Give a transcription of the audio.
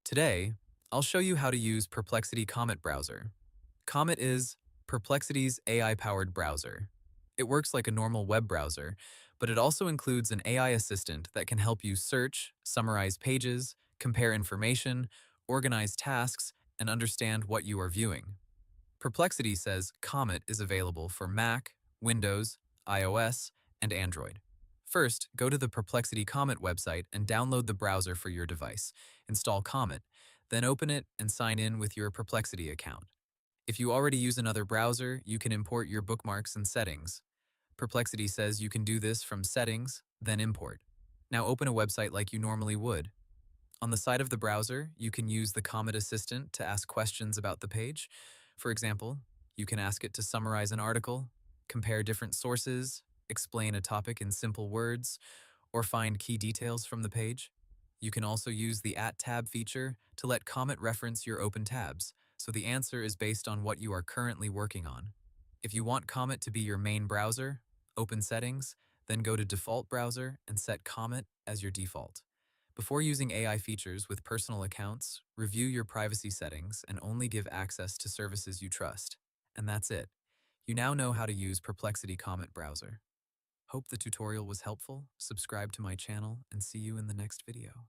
Today, I'll show you how to use Perplexity Comet browser. Comet is Perplexity's AI-powered browser. It works like a normal web browser, but it also includes an AI assistant that can help you search, summarize pages, compare information, organize tasks, and understand what you are viewing. Perplexity says Comet is available for Mac, Windows, iOS, and Android. First, go to the Perplexity Comet website and download the browser for your device. Install Comet, then open it and sign in with your Perplexity account. If you already use another browser, you can import your bookmarks and settings. Perplexity says you can do this from Settings, then Import. Now open a website like you normally would. On the side of the browser, you can use the Comet Assistant to ask questions about the page. For example, you can ask it to summarize an article, compare different sources, explain a topic in simple words, or find key details from the page. You can also use the @ tab feature to let Comet reference your open tabs, so the answer is based on what you are currently working on. If you want Comet to be your main browser, open Settings, then go to Default Browser and set Comet as your default. Before using AI features with personal accounts, review your privacy settings and only give access to services you trust. And that's it. You now know how to use Perplexity Comet browser. Hope the tutorial was helpful. Subscribe to my channel and see you in the next video.